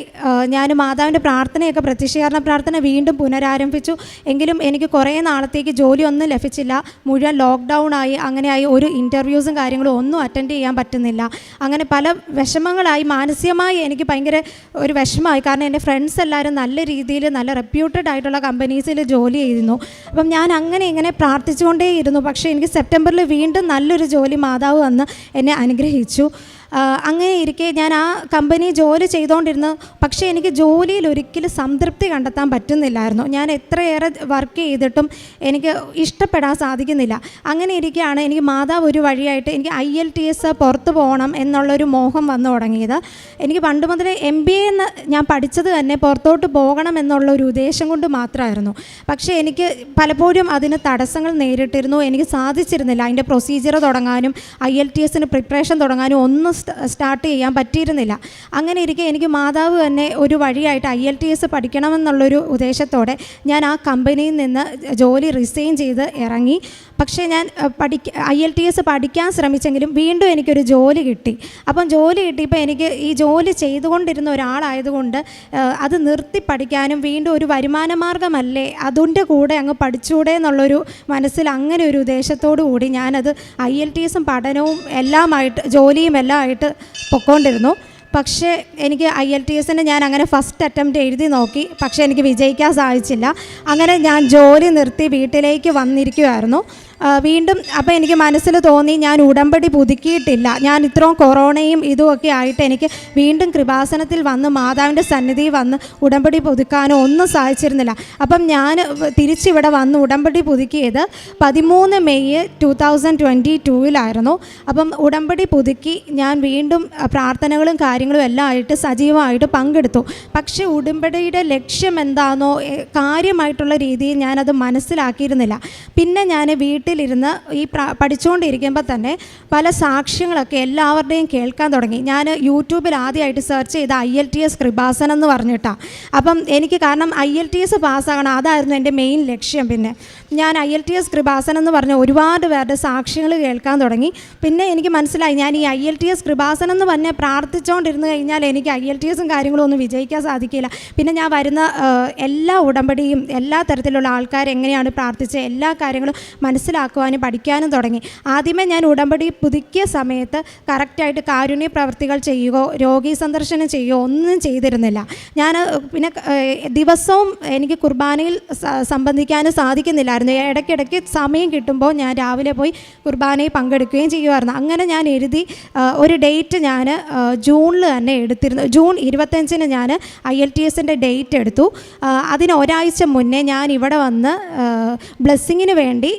ഞാൻ മാതാവിൻ്റെ പ്രാർത്ഥനയൊക്കെ പ്രത്യക്ഷീകരണ പ്രാർത്ഥന വീണ്ടും പുനരാരംഭിച്ചു. എങ്കിലും എനിക്ക് കുറേ നാളത്തേക്ക് ജോലിയൊന്നും ലഭിച്ചില്ല. മുഴുവൻ ലോക്ക്ഡൗണായി. അങ്ങനെയായി ഒരു ഇൻ്റർവ്യൂസും കാര്യങ്ങളും ഒന്നും അറ്റൻഡ് ചെയ്യാൻ പറ്റുന്നില്ല. അങ്ങനെ പല വിഷമങ്ങളായി. മാനസികമായി എനിക്ക് ഭയങ്കര ഒരു വിഷമമായി. കാരണം എൻ്റെ ഫ്രണ്ട്സ് എല്ലാവരും നല്ല രീതിയിൽ നല്ല റെപ്യൂട്ടഡ് ആയിട്ടുള്ള കമ്പനീസിൽ ജോലി ചെയ്യുന്നു. അപ്പം ഞാൻ ഇങ്ങനെ പ്രാർത്ഥിച്ചുകൊണ്ടേയിരുന്നു. പക്ഷേ എനിക്ക് സെപ്റ്റംബറിൽ വീണ്ടും നല്ലൊരു ജോലി മാതാവ് വന്ന് എന്നെ അനുഗ്രഹിച്ചു. അങ്ങനെ ഇരിക്കെ ഞാൻ ആ കമ്പനി ജോലി ചെയ്തുകൊണ്ടിരുന്നു. പക്ഷേ എനിക്ക് ജോലിയിൽ ഒരിക്കലും സംതൃപ്തി കണ്ടെത്താൻ പറ്റുന്നില്ലായിരുന്നു. ഞാൻ എത്രയേറെ വർക്ക് ചെയ്തിട്ടും എനിക്ക് ഇഷ്ടപ്പെടാൻ സാധിക്കുന്നില്ല. അങ്ങനെ ഇരിക്കുകയാണ് എനിക്ക് മാതാവ് ഒരു വഴിയായിട്ട് എനിക്ക് IELTS പുറത്ത് പോകണം എന്നുള്ളൊരു മോഹം വന്നു തുടങ്ങിയത്. എനിക്ക് പണ്ട് മുതലേ MBA എന്ന് ഞാൻ പഠിച്ചത് തന്നെ പുറത്തോട്ട് പോകണം എന്നുള്ളൊരു ഉദ്ദേശം കൊണ്ട് മാത്രമായിരുന്നു. പക്ഷേ എനിക്ക് പലപ്പോഴും അതിന് തടസ്സങ്ങൾ നേരിട്ടിരുന്നു. എനിക്ക് സാധിച്ചിരുന്നില്ല. അതിൻ്റെ പ്രൊസീജിയർ തുടങ്ങാനും IELTSന് പ്രിപ്പറേഷൻ തുടങ്ങാനും ഒന്നും സ്റ്റാർട്ട് ചെയ്യാൻ പറ്റിയിരുന്നില്ല. അങ്ങനെ ഇരിക്കെ എനിക്ക് മാതാവ് തന്നെ ഒരു വഴിയായിട്ട് IELTS പഠിക്കണമെന്നുള്ളൊരു ഉദ്ദേശത്തോടെ ഞാൻ ആ കമ്പനിയിൽ നിന്ന് ജോലി റിസൈൻ ചെയ്ത് ഇറങ്ങി. പക്ഷേ ഞാൻ IELTS പഠിക്കാൻ ശ്രമിച്ചെങ്കിലും വീണ്ടും എനിക്കൊരു ജോലി കിട്ടി. അപ്പം ജോലി കിട്ടിയപ്പോൾ എനിക്ക് ഈ ജോലി ചെയ്തുകൊണ്ടിരുന്ന ഒരാളായതുകൊണ്ട് അത് നിർത്തി പഠിക്കാനും വീണ്ടും ഒരു വരുമാന മാർഗമല്ലേ അതിൻ്റെ കൂടെ അങ്ങ് പഠിച്ചുകൂടെ എന്നുള്ളൊരു മനസ്സിൽ അങ്ങനെ ഒരു ഉദ്ദേശത്തോടു കൂടി ഞാനത് IELTSും പഠനവും എല്ലാമായിട്ട് ജോലിയും എല്ലാം ആയിട്ട് പൊക്കോണ്ടിരുന്നു. പക്ഷേ എനിക്ക് IELTSന് ഞാൻ അങ്ങനെ ഫസ്റ്റ് അറ്റംപ്റ്റ് എഴുതി നോക്കി. പക്ഷേ എനിക്ക് വിജയിക്കാൻ സാധിച്ചില്ല. അങ്ങനെ ഞാൻ ജോലി നിർത്തി വീട്ടിലേക്ക് വന്നിരിക്കുമായിരുന്നു. വീണ്ടും അപ്പോൾ എനിക്ക് മനസ്സിൽ തോന്നി ഞാൻ ഉടമ്പടി പുതുക്കിയിട്ടില്ല. ഞാൻ ഇത്രയും കൊറോണയും ഇതുമൊക്കെ ആയിട്ട് എനിക്ക് വീണ്ടും കൃപാസനത്തിൽ വന്ന് മാതാവിൻ്റെ സന്നിധി വന്ന് ഉടമ്പടി പുതുക്കാനോ ഒന്നും സാധിച്ചിരുന്നില്ല. അപ്പം ഞാൻ തിരിച്ചിവിടെ വന്ന് ഉടമ്പടി പുതുക്കിയത് 13 മെയ് 2022 അപ്പം ഉടമ്പടി പുതുക്കി ഞാൻ വീണ്ടും പ്രാർത്ഥനകളും കാര്യങ്ങളും എല്ലാം ആയിട്ട് സജീവമായിട്ട് പങ്കെടുത്തു. പക്ഷേ ഉടമ്പടിയുടെ ലക്ഷ്യം എന്താണെന്നോ കാര്യമായിട്ടുള്ള രീതിയിൽ ഞാനത് മനസ്സിലാക്കിയിരുന്നില്ല. പിന്നെ ഞാൻ വീട്ടിൽ വീട്ടിലിരുന്ന് ഈ പഠിച്ചുകൊണ്ടിരിക്കുമ്പോൾ തന്നെ പല സാക്ഷ്യങ്ങളൊക്കെ എല്ലാവരുടെയും കേൾക്കാൻ തുടങ്ങി. ഞാൻ യൂട്യൂബിൽ ആദ്യമായിട്ട് സെർച്ച് ചെയ്ത IELTS കൃപാസനം എന്ന് പറഞ്ഞിട്ടാണ്. അപ്പം എനിക്ക് കാരണം IELTS പാസ്സാകണം, അതായിരുന്നു എൻ്റെ മെയിൻ ലക്ഷ്യം. പിന്നെ ഞാൻ IELTS കൃപാസനം എന്ന് പറഞ്ഞ ഒരുപാട് പേരുടെ സാക്ഷ്യങ്ങൾ കേൾക്കാൻ തുടങ്ങി. പിന്നെ എനിക്ക് മനസ്സിലായി ഞാൻ ഈ IELTS കൃപാസനം എന്ന് പറഞ്ഞാൽ പ്രാർത്ഥിച്ചുകൊണ്ടിരുന്ന് കഴിഞ്ഞാൽ എനിക്ക് IELTSും കാര്യങ്ങളും ഒന്നും വിജയിക്കാൻ സാധിക്കില്ല. പിന്നെ ഞാൻ വരുന്ന എല്ലാ ഉടമ്പടിയും എല്ലാ തരത്തിലുള്ള ആൾക്കാർ എങ്ങനെയാണ് പ്രാർത്ഥിച്ചത് എല്ലാ കാര്യങ്ങളും മനസ്സിലാക്കുവാനും പഠിക്കാനും തുടങ്ങി. ആദ്യമേ ഞാൻ ഉടമ്പടി പുതുക്കിയ സമയത്ത് കറക്റ്റായിട്ട് കാരുണ്യ പ്രവർത്തികൾ ചെയ്യുകയോ രോഗീ സന്ദർശനം ചെയ്യുകയോ ഒന്നും ചെയ്തിരുന്നില്ല. ഞാൻ പിന്നെ ദിവസവും എനിക്ക് കുർബാനയിൽ സംബന്ധിക്കാനും സാധിക്കുന്നില്ലായിരുന്നു. ഇടയ്ക്കിടയ്ക്ക് സമയം കിട്ടുമ്പോൾ ഞാൻ രാവിലെ പോയി കുർബാനയിൽ പങ്കെടുക്കുകയും ചെയ്യുമായിരുന്നു. അങ്ങനെ ഞാൻ എഴുതി ഒരു ഡേറ്റ് ഞാൻ ജൂണിൽ തന്നെ എടുത്തിരുന്നു. ജൂൺ 25 ഞാൻ IELTSൻ്റെ ഡേറ്റ് എടുത്തു. അതിന് ഒരാഴ്ച മുന്നേ ഞാൻ ഇവിടെ വന്ന് ബ്ലെസ്സിങ്ങിന് വേണ്ടി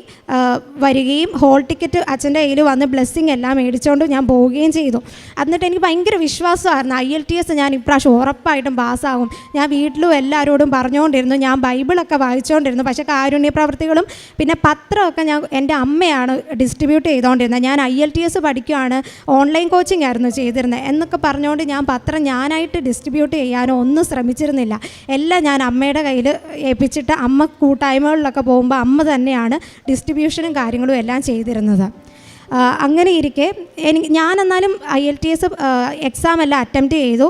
വരികയും ഹോൾ ടിക്കറ്റ് അച്ഛൻ്റെ കയ്യിൽ വന്ന് ബ്ലെസ്സിങ് എല്ലാം മേടിച്ചുകൊണ്ട് ഞാൻ പോവുകയും ചെയ്തു. എന്നിട്ട് എനിക്ക് ഭയങ്കര വിശ്വാസമായിരുന്നു IELTS ഞാൻ ഇപ്രാവശ്യം ഉറപ്പായിട്ടും പാസ്സാകും. ഞാൻ വീട്ടിലും എല്ലാവരോടും പറഞ്ഞുകൊണ്ടിരുന്നു, ഞാൻ ബൈബിളൊക്കെ വായിച്ചുകൊണ്ടിരുന്നു. പക്ഷേ കാരുണ്യ പ്രവർത്തികളും പിന്നെ പത്രമൊക്കെ എൻ്റെ അമ്മയാണ് ഡിസ്ട്രിബ്യൂട്ട് ചെയ്തുകൊണ്ടിരുന്നത്. ഞാൻ IELTS പഠിക്കുകയാണ്, ഓൺലൈൻ കോച്ചിങ് ആയിരുന്നു ചെയ്തിരുന്നത് എന്നൊക്കെ പറഞ്ഞുകൊണ്ട് ഞാൻ പത്രം ഞാനായിട്ട് ഡിസ്ട്രിബ്യൂട്ട് ചെയ്യാനോ ഒന്നും ശ്രമിച്ചിരുന്നില്ല. എല്ലാം ഞാൻ അമ്മയുടെ കയ്യിൽ ഏൽപ്പിച്ചിട്ട് അമ്മ കൂട്ടായ്മകളിലൊക്കെ പോകുമ്പോൾ അമ്മ തന്നെയാണ് ഡിസ്ട്രിബ്യൂഷനും കാര്യങ്ങളും എല്ലാം ചെയ്തിരുന്നത്. അങ്ങനെ ഇരിക്കെ ഞാനെന്നാലും IELTS എക്സാം എല്ലാം അറ്റംപ്റ്റ് ചെയ്തു.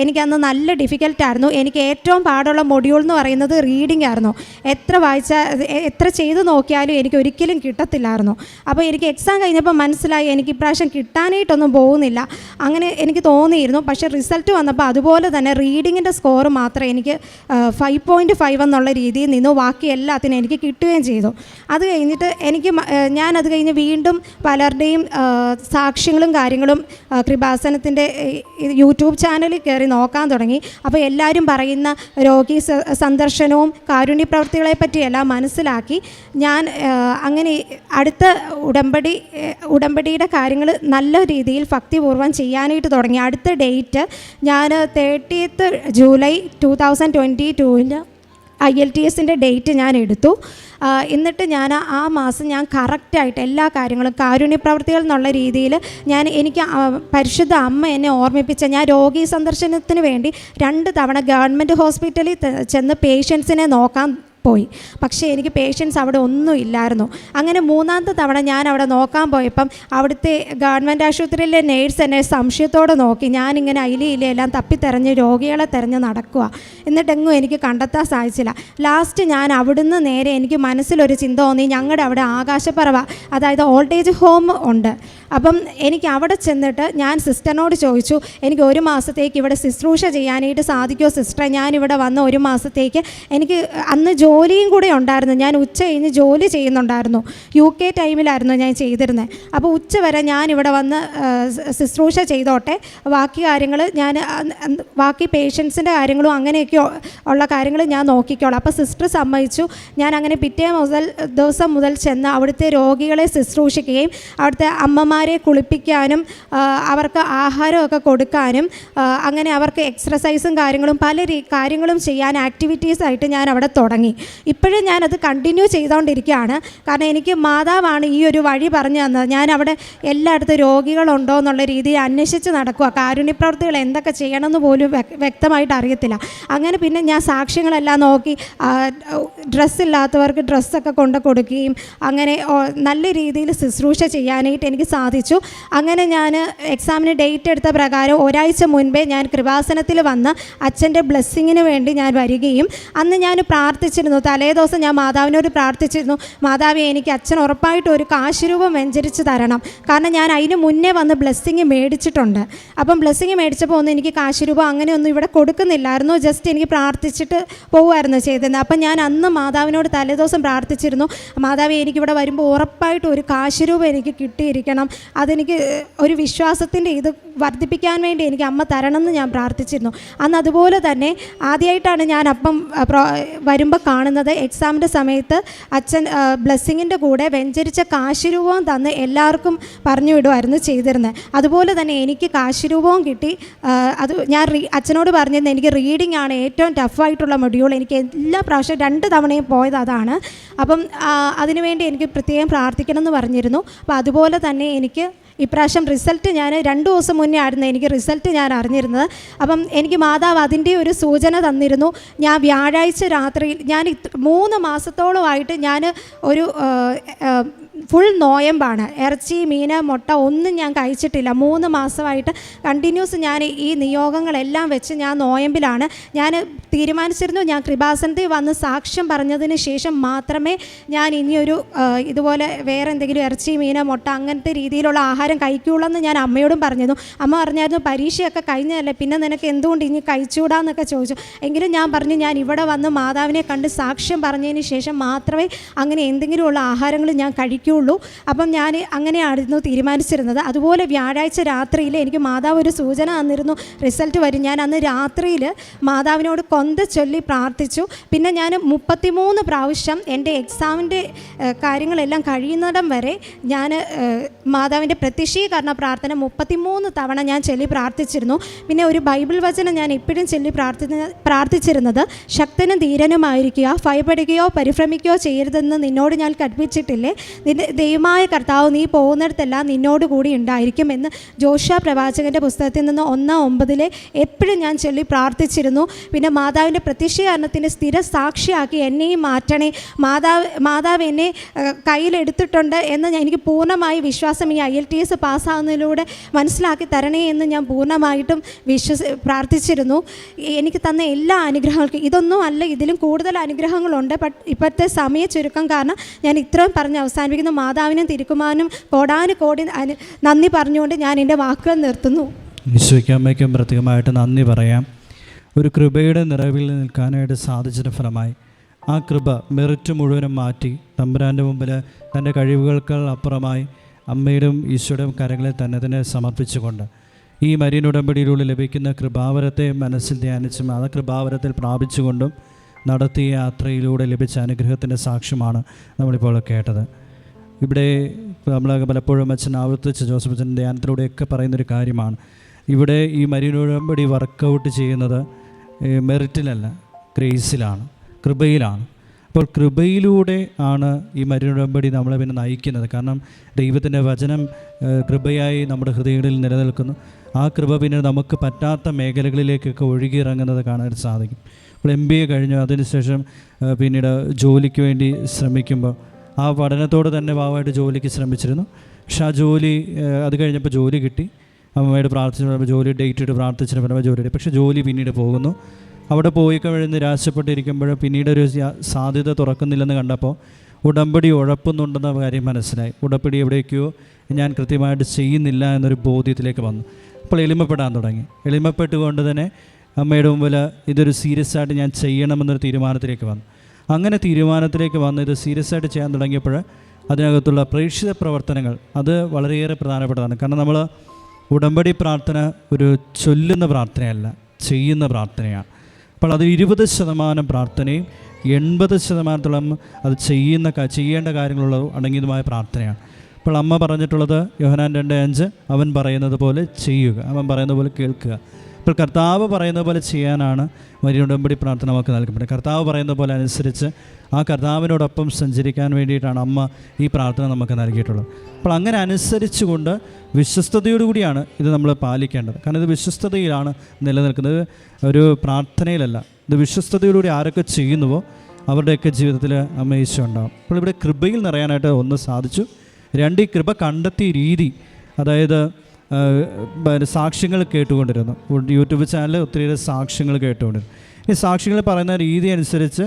എനിക്കന്ന് നല്ല ഡിഫിക്കൽട്ടായിരുന്നു. എനിക്ക് ഏറ്റവും പാടുള്ള മൊഡ്യൂൾ എന്ന് പറയുന്നത് റീഡിംഗ് ആയിരുന്നു. എത്ര ചെയ്ത് നോക്കിയാലും എനിക്ക് ഒരിക്കലും കിട്ടത്തില്ലായിരുന്നു. അപ്പോൾ എനിക്ക് എക്സാം കഴിഞ്ഞപ്പോൾ മനസ്സിലായി എനിക്ക് ഇപ്രാവശ്യം കിട്ടാനായിട്ടൊന്നും പോകുന്നില്ല, അങ്ങനെ എനിക്ക് തോന്നിയിരുന്നു. പക്ഷേ റിസൾട്ട് വന്നപ്പോൾ അതുപോലെ തന്നെ റീഡിങ്ങിൻ്റെ സ്കോർ മാത്രം എനിക്ക് 5.5 എന്നുള്ള രീതിയിൽ നിന്നു. ബാക്കി എല്ലാത്തിനും എനിക്ക് കിട്ടുകയും ചെയ്തു. അത് കഴിഞ്ഞിട്ട് ഞാനത് കഴിഞ്ഞ് വീണ്ടും പലരുടെയും സാക്ഷ്യങ്ങളും കാര്യങ്ങളും കൃപാസനത്തിൻ്റെ യൂട്യൂബ് ചാനലിൽ കയറി നോക്കാൻ തുടങ്ങി. അപ്പോൾ എല്ലാവരും പറയുന്ന രോഗീ സന്ദർശനവും കാരുണ്യ പ്രവർത്തികളെ പറ്റിയെല്ലാം മനസ്സിലാക്കി ഞാൻ അങ്ങനെ അടുത്ത ഉടമ്പടിയുടെ കാര്യങ്ങൾ നല്ല രീതിയിൽ ഭക്തിപൂർവ്വം ചെയ്യാനായിട്ട് തുടങ്ങി. അടുത്ത ഡേറ്റ് ഞാൻ 30th ജൂലൈ 2022 IELTSൻ്റെ ഡേറ്റ് ഞാൻ എടുത്തു. എന്നിട്ട് ഞാൻ ആ മാസം ഞാൻ കറക്റ്റായിട്ട് എല്ലാ കാര്യങ്ങളും കാരുണ്യ പ്രവർത്തികൾ എന്നുള്ള രീതിയിൽ എനിക്ക് പരിശുദ്ധ അമ്മ എന്നെ ഓർമ്മിപ്പിച്ച ഞാൻ രോഗീ സന്ദർശനത്തിന് വേണ്ടി 2 തവണ ഗവൺമെൻറ് ഹോസ്പിറ്റലിൽ ചെന്ന് പേഷ്യൻസിനെ നോക്കാൻ പോയി. പക്ഷേ എനിക്ക് പേഷ്യൻസ് അവിടെ ഒന്നും ഇല്ലായിരുന്നു. അങ്ങനെ 3ാമത്തെ തവണ ഞാൻ അവിടെ നോക്കാൻ പോയപ്പം അവിടുത്തെ ഗവൺമെൻറ് ആശുപത്രിയിലെ നേഴ്സ് എന്നെ സംശയത്തോടെ നോക്കി. ഞാനിങ്ങനെ അയിലെല്ലാം തപ്പിത്തെരഞ്ഞ് രോഗികളെ തെരഞ്ഞ് നടക്കുക, എന്നിട്ടെങ്ങും എനിക്ക് കണ്ടെത്താൻ സാധിച്ചില്ല. ലാസ്റ്റ് ഞാൻ അവിടുന്ന് നേരെ എനിക്ക് മനസ്സിലൊരു ചിന്ത തോന്നി, ഞങ്ങളുടെ അവിടെ ആകാശപ്പറവ അതായത് ഓൾഡ് ഏജ് ഹോം ഉണ്ട്. അപ്പം എനിക്ക് അവിടെ ചെന്നിട്ട് ഞാൻ സിസ്റ്ററിനോട് ചോദിച്ചു, എനിക്ക് 1 മാസത്തേക്ക് ഇവിടെ ശുശ്രൂഷ ചെയ്യാനായിട്ട് സാധിക്കുമോ സിസ്റ്ററെ? ഞാനിവിടെ വന്ന 1 മാസത്തേക്ക് എനിക്ക് അന്ന് ജോലിയും കൂടെ ഉണ്ടായിരുന്നു. ഞാൻ ഉച്ച കഴിഞ്ഞ് ജോലി ചെയ്യുന്നുണ്ടായിരുന്നു. UK ടൈമിലായിരുന്നു ഞാൻ ചെയ്തിരുന്നത്. അപ്പോൾ ഉച്ച വരെ ഞാനിവിടെ വന്ന് ശുശ്രൂഷ ചെയ്തോട്ടെ, ബാക്കി കാര്യങ്ങൾ ബാക്കി പേഷ്യൻസിൻ്റെ കാര്യങ്ങളും അങ്ങനെയൊക്കെ ഉള്ള കാര്യങ്ങൾ ഞാൻ നോക്കിക്കോളാം. അപ്പോൾ സിസ്റ്റർ സമ്മതിച്ചു. ഞാൻ അങ്ങനെ പിറ്റേ ദിവസം മുതൽ ചെന്ന് അവിടുത്തെ രോഗികളെ ശുശ്രൂഷിക്കുകയും അവിടുത്തെ അമ്മമാരെ കുളിപ്പിക്കാനും അവർക്ക് ആഹാരമൊക്കെ കൊടുക്കാനും അങ്ങനെ അവർക്ക് എക്സർസൈസും കാര്യങ്ങളും പല കാര്യങ്ങളും ചെയ്യാൻ ആക്ടിവിറ്റീസായിട്ട് ഞാൻ അവിടെ തുടങ്ങി. ഇപ്പോഴും ഞാനത് കണ്ടിന്യൂ ചെയ്തുകൊണ്ടിരിക്കുകയാണ്. കാരണം എനിക്ക് മാതാവാണ് ഈ ഒരു വഴി പറഞ്ഞു തന്നത്. ഞാൻ അവിടെ എല്ലായിടത്തും രോഗികളുണ്ടോ എന്നുള്ള രീതിയിൽ അന്വേഷിച്ച് നടക്കുക. കാരുണ്യ പ്രവർത്തികൾ എന്തൊക്കെ ചെയ്യണമെന്ന് പോലും വ്യക്തമായിട്ട് അറിയത്തില്ല. അങ്ങനെ പിന്നെ ഞാൻ സാക്ഷ്യങ്ങളെല്ലാം നോക്കി ഡ്രസ്സില്ലാത്തവർക്ക് ഡ്രസ്സൊക്കെ കൊണ്ട് കൊടുക്കുകയും അങ്ങനെ നല്ല രീതിയിൽ ശുശ്രൂഷ ചെയ്യാനായിട്ട് എനിക്ക് സാധിച്ചു. അങ്ങനെ ഞാൻ എക്സാമിന് ഡേറ്റ് എടുത്ത പ്രകാരം ഒരാഴ്ച മുൻപേ ഞാൻ കൃപാസനത്തിൽ വന്ന് അച്ഛൻ്റെ ബ്ലെസ്സിങ്ങിന് വേണ്ടി ഞാൻ വരികയും അന്ന് ഞാൻ പ്രാർത്ഥിച്ചിരുന്നു. തലേദിവസം ഞാൻ മാതാവിനോട് പ്രാർത്ഥിച്ചിരുന്നു, മാതാവേ എനിക്ക് അച്ഛൻ ഉറപ്പായിട്ട് ഒരു കാശുരൂപം വെഞ്ചരിച്ച് തരണം. കാരണം ഞാൻ അതിന് മുന്നേ വന്ന് ബ്ലെസ്സിങ് മേടിച്ചിട്ടുണ്ട്. അപ്പം ബ്ലെസ്സിങ് മേടിച്ചപ്പോൾ ഒന്നും എനിക്ക് കാശുരൂപം അങ്ങനെയൊന്നും ഇവിടെ കൊടുക്കുന്നില്ലായിരുന്നു. ജസ്റ്റ് എനിക്ക് പ്രാർത്ഥിച്ചിട്ട് പോകുമായിരുന്നു ചെയ്തിരുന്നത്. അപ്പം ഞാൻ അന്ന് മാതാവിനോട് തലേദിവസം പ്രാർത്ഥിച്ചിരുന്നു, മാതാവേ എനിക്കിവിടെ വരുമ്പോൾ ഉറപ്പായിട്ട് ഒരു കാശുരൂപം എനിക്ക് കിട്ടിയിരിക്കണം, അതെനിക്ക് ഒരു വിശ്വാസത്തിൻ്റെ ഇത് വർദ്ധിപ്പിക്കാൻ വേണ്ടി എനിക്ക് അമ്മ തരണമെന്ന് ഞാൻ പ്രാർത്ഥിച്ചിരുന്നു. അന്ന് അതുപോലെ തന്നെ ആദ്യമായിട്ടാണ് ഞാൻ അപ്പം വരുമ്പോൾ കാണുന്നത് എക്സാമിൻ്റെ സമയത്ത് അച്ഛൻ ബ്ലെസ്സിങ്ങിൻ്റെ കൂടെ വെഞ്ചരിച്ച കാശുരൂപവും തന്ന് എല്ലാവർക്കും പറഞ്ഞു വിടുമായിരുന്നു ചെയ്തിരുന്നത്. അതുപോലെ തന്നെ എനിക്ക് കാശുരൂപവും കിട്ടി. അത് ഞാൻ അച്ഛനോട് പറഞ്ഞിരുന്നത് എനിക്ക് റീഡിംഗ് ആണ് ഏറ്റവും ടഫായിട്ടുള്ള മൊഡ്യൂൾ. എനിക്ക് എല്ലാ പ്രാവശ്യം 2 തവണയും പോയത് അതാണ്. അപ്പം അതിനുവേണ്ടി എനിക്ക് പ്രത്യേകം പ്രാർത്ഥിക്കണം എന്ന് പറഞ്ഞിരുന്നു. അപ്പോൾ അതുപോലെ തന്നെ എനിക്ക് ഇപ്രാവശ്യം റിസൾട്ട് ഞാൻ 2 ദിവസം മുന്നേ ആയിരുന്നു എനിക്ക് റിസൾട്ട് ഞാൻ അറിഞ്ഞിരുന്നത്. അപ്പം എനിക്ക് മാതാവ് അതിൻ്റെ ഒരു സൂചന തന്നിരുന്നു. ഞാൻ വ്യാഴാഴ്ച രാത്രിയിൽ ഞാൻ 3 മാസത്തോളമായിട്ട് ഞാൻ ഒരു ഫുൾ നോയമ്പാണ്. ഇറച്ചി, മീൻ, മുട്ട ഒന്നും ഞാൻ കഴിച്ചിട്ടില്ല. 3 മാസമായിട്ട് കണ്ടിന്യൂസ് ഞാൻ ഈ നിയോഗങ്ങളെല്ലാം വെച്ച് ഞാൻ നോയമ്പിലാണ്. ഞാൻ തീരുമാനിച്ചിരുന്നു ഞാൻ കൃപാസനത്തിൽ വന്ന് സാക്ഷ്യം പറഞ്ഞതിന് ശേഷം മാത്രമേ ഞാൻ ഇനിയൊരു ഇതുപോലെ വേറെ എന്തെങ്കിലും ഇറച്ചി, മീൻ, മുട്ട അങ്ങനത്തെ രീതിയിലുള്ള ആഹാരം കഴിക്കുകയുള്ളൂ എന്ന് ഞാൻ അമ്മയോടും പറഞ്ഞിരുന്നു. അമ്മ പറഞ്ഞായിരുന്നു പരീക്ഷയൊക്കെ കഴിഞ്ഞതല്ലേ, പിന്നെ നിനക്ക് എന്തുകൊണ്ട് ഇനി കഴിച്ചുകൂടാന്നൊക്കെ ചോദിച്ചു. എങ്കിലും ഞാൻ പറഞ്ഞു ഞാൻ ഇവിടെ വന്ന് മാതാവിനെ കണ്ട് സാക്ഷ്യം പറഞ്ഞതിന് ശേഷം മാത്രമേ അങ്ങനെ എന്തെങ്കിലുമുള്ള ആഹാരങ്ങൾ ഞാൻ കഴിക്കുകയുള്ളൂ. അപ്പം ഞാൻ അങ്ങനെയായിരുന്നു തീരുമാനിച്ചിരുന്നത്. അതുപോലെ വ്യാഴാഴ്ച രാത്രിയിൽ എനിക്ക് മാതാവ് ഒരു സൂചന തന്നിരുന്നു റിസൾട്ട് വരും. ഞാൻ അന്ന് രാത്രിയിൽ മാതാവിനോട് കൊന്ത ചൊല്ലി പ്രാർത്ഥിച്ചു. പിന്നെ ഞാൻ 33 പ്രാവശ്യം എൻ്റെ എക്സാമിൻ്റെ കാര്യങ്ങളെല്ലാം കഴിയുന്നിടം വരെ ഞാൻ മാതാവിൻ്റെ പ്രത്യക്ഷീകരണ പ്രാർത്ഥന 33 തവണ ഞാൻ ചൊല്ലി പ്രാർത്ഥിച്ചിരുന്നു. പിന്നെ ഒരു ബൈബിൾ വചനം ഞാൻ എപ്പോഴും ചൊല്ലി പ്രാർത്ഥിച്ചിരുന്നത്, ശക്തനും ധീരനുമായിരിക്കുക, ഭയപ്പെടുകയോ പരിഭ്രമിക്കുകയോ ചെയ്യരുതെന്ന് നിന്നോട് ഞാൻ കൽപ്പിച്ചിട്ടില്ലേ, നിന്റെ ദൈവമായ കർത്താവ് നീ പോകുന്നിടത്തെല്ലാം നിന്നോട് കൂടി ഉണ്ടായിരിക്കും എന്ന് ജോഷുവ പ്രവാചകൻ്റെ പുസ്തകത്തിൽ നിന്ന് 1:9 എപ്പോഴും ഞാൻ ചൊല്ലി പ്രാർത്ഥിച്ചിരുന്നു. പിന്നെ മാതാവിൻ്റെ പ്രത്യക്ഷീകരണത്തിൻ്റെ സ്ഥിര സാക്ഷിയാക്കി എന്നെയും മാറ്റണേ, മാതാവ് എന്നെ കയ്യിലെടുത്തിട്ടുണ്ട് എന്ന് എനിക്ക് പൂർണ്ണമായി വിശ്വാസം ഈ IELTS പാസ്സാകുന്നതിലൂടെ മനസ്സിലാക്കി തരണേ എന്ന് ഞാൻ പൂർണ്ണമായിട്ടും പ്രാർത്ഥിച്ചിരുന്നു. എനിക്ക് തന്ന എല്ലാ അനുഗ്രഹങ്ങൾക്കും ഇതൊന്നും അല്ല, ഇതിലും കൂടുതൽ അനുഗ്രഹങ്ങളുണ്ട്. ഇപ്പോഴത്തെ സമയ ചുരുക്കം കാരണം ഞാൻ ഇത്രയും പറഞ്ഞ് അവസാനിപ്പിക്കുന്നു. മാതാവിനും തിരുക്കുമാരനും കോടാനുകോടി നന്ദി പറഞ്ഞുകൊണ്ട് ഞാൻ എൻ്റെ വാക്കുകൾ നിർത്തുന്നു. ഈശോയ്ക്കും അമ്മയ്ക്കും പ്രത്യേകമായിട്ട് നന്ദി പറയാം. ഒരു കൃപയുടെ നിറവിൽ നിൽക്കാനായിട്ട് സാധിച്ചതിന് ഫലമായി ആ കൃപ മെറിറ്റ് മുഴുവനും മാറ്റി തമ്പുരാൻ്റെ മുമ്പിൽ തൻ്റെ കഴിവുകൾക്കാൾ അപ്പുറമായി അമ്മയുടെയും ഈശോയുടെയും കരങ്ങളെ തന്നെ സമർപ്പിച്ചുകൊണ്ട് ഈ മരിയൻ ഉടമ്പടിയിലൂടെ ലഭിക്കുന്ന കൃപാവരത്തെ മനസ്സിൽ ധ്യാനിച്ചും ആ കൃപാവരത്തിൽ പ്രാപിച്ചുകൊണ്ടും നടത്തിയ യാത്രയിലൂടെ ലഭിച്ച അനുഗ്രഹത്തിൻ്റെ സാക്ഷ്യമാണ് നമ്മളിപ്പോൾ കേട്ടത്. ഇവിടെ നമ്മൾ പലപ്പോഴും അച്ഛൻ ആവർത്തിച്ച് ജോസഫ് അച്ഛൻ ധ്യാനത്തിലൂടെയൊക്കെ പറയുന്നൊരു കാര്യമാണ്. ഇവിടെ ഈ മരിയൻ ഉടമ്പടി വർക്കൗട്ട് ചെയ്യുന്നത് മെറിറ്റിലല്ല, ഗ്രേസിലാണ്, കൃപയിലാണ്. അപ്പോൾ കൃപയിലൂടെ ആണ് ഈ മരിയൻ ഉടമ്പടി നമ്മളെ പിന്നെ നയിക്കുന്നത്. കാരണം ദൈവത്തിൻ്റെ വചനം കൃപയായി നമ്മുടെ ഹൃദയങ്ങളിൽ നിലനിൽക്കുന്നു. ആ കൃപ പിന്നെ നമുക്ക് പറ്റാത്ത മേഖലകളിലേക്കൊക്കെ ഒഴുകിയിറങ്ങുന്നത് കാണാൻ സാധിക്കും. അപ്പോൾ MBA കഴിഞ്ഞു, അതിനുശേഷം പിന്നീട് ജോലിക്ക് വേണ്ടി ശ്രമിക്കുമ്പോൾ ആ പഠനത്തോട് തന്നെ ഭാഗമായിട്ട് ജോലിക്ക് ശ്രമിച്ചിരുന്നു. പക്ഷെ ആ ജോലി അത് കഴിഞ്ഞപ്പോൾ ജോലി കിട്ടി. അമ്മയോട് പ്രാർത്ഥിച്ചു, ജോലി ഡേറ്റ് ഇട്ട് പ്രാർത്ഥിച്ചിട്ട് പരമായി ജോലി കിട്ടി. പക്ഷേ ജോലി പിന്നീട് പോകുന്നു. അവിടെ പോയി കഴിഞ്ഞ് നിരാശപ്പെട്ടിരിക്കുമ്പോൾ പിന്നീടൊരു സാധ്യത തുറക്കുന്നില്ലെന്ന് കണ്ടപ്പോൾ ഉടമ്പടി ഉഴപ്പുന്നുണ്ടെന്ന കാര്യം മനസ്സിലായി. ഉടമ്പടി എവിടേക്കോ ഞാൻ കൃത്യമായിട്ട് ചെയ്യുന്നില്ല എന്നൊരു ബോധ്യത്തിലേക്ക് വന്നു. അപ്പോൾ എളിമപ്പെടാൻ തുടങ്ങി. എളിമപ്പെട്ടുകൊണ്ട് തന്നെ അമ്മയുടെ മുമ്പിൽ ഇതൊരു സീരിയസ് ആയിട്ട് ഞാൻ ചെയ്യണമെന്നൊരു തീരുമാനത്തിലേക്ക് വന്നു. അങ്ങനെ തീരുമാനത്തിലേക്ക് വന്ന് ഇത് സീരിയസ് ആയിട്ട് ചെയ്യാൻ തുടങ്ങിയപ്പോൾ അതിനകത്തുള്ള പ്രേക്ഷിത പ്രവർത്തനങ്ങൾ അത് വളരെയേറെ പ്രധാനപ്പെട്ടതാണ്. കാരണം നമ്മൾ ഉടമ്പടി പ്രാർത്ഥന ഒരു ചൊല്ലുന്ന പ്രാർത്ഥനയല്ല, ചെയ്യുന്ന പ്രാർത്ഥനയാണ്. അപ്പോൾ അത് 20% പ്രാർത്ഥനയും 80%-ഓളം അത് ചെയ്യേണ്ട കാര്യങ്ങളുള്ള അടങ്ങിയതുമായ പ്രാർത്ഥനയാണ്. അപ്പോൾ അമ്മ പറഞ്ഞിട്ടുള്ളത് യോഹന്നാൻ 2:5 അവൻ പറയുന്നത് പോലെ ചെയ്യുക, അവൻ പറയുന്നത് പോലെ കേൾക്കുക. അപ്പോൾ കർത്താവ് പറയുന്ന പോലെ ചെയ്യാനാണ് മരിയൻ ഉടമ്പടി പ്രാർത്ഥന നമുക്ക് നൽകപ്പെടുന്നത്. കർത്താവ് പറയുന്ന പോലെ അനുസരിച്ച് ആ കർത്താവിനോടൊപ്പം സഞ്ചരിക്കാൻ വേണ്ടിയിട്ടാണ് അമ്മ ഈ പ്രാർത്ഥന നമുക്ക് നൽകിയിട്ടുള്ളത്. അപ്പോൾ അങ്ങനെ അനുസരിച്ചുകൊണ്ട് വിശ്വസ്തയോടുകൂടിയാണ് ഇത് നമ്മൾ പാലിക്കേണ്ടത്. കാരണം ഇത് വിശ്വസ്തതയിലാണ് നിലനിൽക്കുന്നത്, ഒരു പ്രാർത്ഥനയിലല്ല. ഇത് വിശ്വസ്തയോടുകൂടി ആരൊക്കെ ചെയ്യുന്നുവോ അവരുടെയൊക്കെ ജീവിതത്തിൽ അമ്മ ഈശോ ഉണ്ടാകും. അപ്പോൾ ഇവിടെ കൃപയിൽ നിറയാനായിട്ട് ഒന്ന് സാധിച്ചു. 2 ഈ കൃപ കണ്ടെത്തിയ രീതി, അതായത് സാക്ഷ്യങ്ങൾ കേട്ടുകൊണ്ടിരുന്നു. യൂട്യൂബ് ചാനൽ ഒത്തിരി സാക്ഷ്യങ്ങൾ കേട്ടുകൊണ്ടിരുന്നു. ഈ സാക്ഷ്യങ്ങൾ പറയുന്ന രീതി അനുസരിച്ച്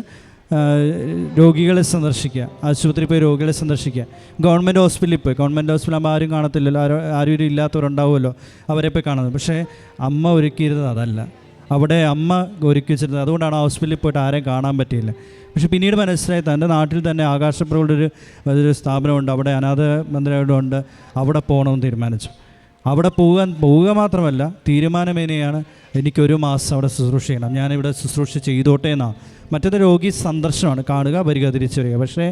രോഗികളെ സന്ദർശിക്കുക, ആശുപത്രിയിൽ പോയി രോഗികളെ സന്ദർശിക്കുക, ഗവൺമെൻറ് ഹോസ്പിറ്റലിൽ പോയി, ഗവൺമെൻറ് ഹോസ്പിറ്റൽ ആരും കാണത്തില്ലല്ലോ, ആരും ഇല്ലാത്തവരുണ്ടാവുമല്ലോ, അവരെ പോയി കാണുന്നത്. പക്ഷേ അമ്മ ഒരുക്കിയിരുന്നത് അതല്ല. അവിടെ അമ്മ ഒരുക്കി വെച്ചിരുന്നത്, അതുകൊണ്ടാണ് ആ ഹോസ്പിറ്റലിൽ പോയിട്ട് ആരെയും കാണാൻ പറ്റിയില്ല. പക്ഷെ പിന്നീട് മനസ്സിലായി തൻ്റെ നാട്ടിൽ തന്നെ ആകാശപ്പുറയുടെ ഒരു സ്ഥാപനമുണ്ട്, അവിടെ അനാഥ മന്ദിരമുണ്ട്, അവിടെ പോകണമെന്ന് തീരുമാനിച്ചു. അവിടെ പോവുക മാത്രമല്ല, തീരുമാനമേനെയാണ് എനിക്കൊരു മാസം അവിടെ ശുശ്രൂഷ ചെയ്യണം, ഞാനിവിടെ ശുശ്രൂഷ ചെയ്തോട്ടെ എന്നാണ്. മറ്റേത് രോഗി സന്ദർശനമാണ്, കാണുക വരിക തിരിച്ചു വരിക. പക്ഷേ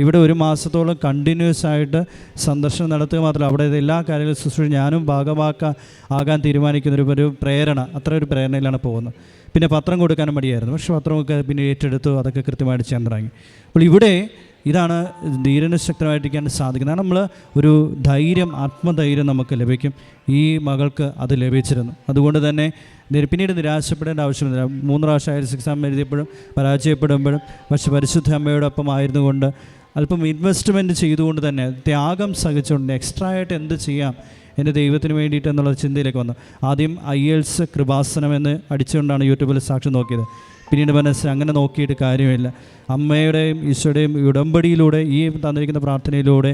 ഇവിടെ 1 മാസത്തോളം കണ്ടിന്യൂസ് ആയിട്ട് സന്ദർശനം നടത്തുക മാത്രമല്ല, അവിടെ എല്ലാ കാര്യങ്ങളും ശുശ്രൂഷ ഞാനും ഭാഗമാക്കാൻ തീരുമാനിക്കുന്നൊരു പ്രേരണ, അത്ര ഒരു പ്രേരണയിലാണ് പോകുന്നത്. പിന്നെ പത്രം കൊടുക്കാനും മടിയായിരുന്നു, പക്ഷേ പത്രമൊക്കെ പിന്നെ ഏറ്റെടുത്തു, അതൊക്കെ കൃത്യമായിട്ട് ചെയ്യാൻ തുടങ്ങി. അപ്പോൾ ഇവിടെ ഇതാണ് ധീരന് ശക്തമായിട്ടിരിക്കാൻ സാധിക്കുന്നത്. നമ്മൾ ഒരു ധൈര്യം, ആത്മധൈര്യം നമുക്ക് ലഭിക്കും. ഈ മകൾക്ക് അത് ലഭിച്ചിരുന്നു. അതുകൊണ്ട് തന്നെ പിന്നീട് നിരാശപ്പെടേണ്ട ആവശ്യമില്ല. 3 പ്രാവശ്യം IELTS എക്സാം എഴുതിയപ്പോഴും പരാജയപ്പെടുമ്പോഴും പക്ഷെ പരിശുദ്ധ അമ്മയോടൊപ്പം ആയിരുന്നുകൊണ്ട് അല്പം ഇൻവെസ്റ്റ്മെൻറ്റ് ചെയ്തുകൊണ്ട് തന്നെ ത്യാഗം സഹിച്ചുകൊണ്ട് എക്സ്ട്രാ ആയിട്ട് എന്ത് ചെയ്യാം എൻ്റെ ദൈവത്തിന് വേണ്ടിയിട്ട് എന്നുള്ള ചിന്തയിലേക്ക് വന്നു. ആദ്യം IELTS കൃപാസനം എന്ന് അടിച്ചുകൊണ്ടാണ് യൂട്യൂബിൽ സാക്ഷി നോക്കിയത്. പിന്നീട് മനസ്സിൽ അങ്ങനെ നോക്കിയിട്ട് കാര്യമില്ല. അമ്മയുടെയും ഈശോയുടെയും ഉടമ്പടിയിലൂടെ, ഈ തന്നിരിക്കുന്ന പ്രാർത്ഥനയിലൂടെ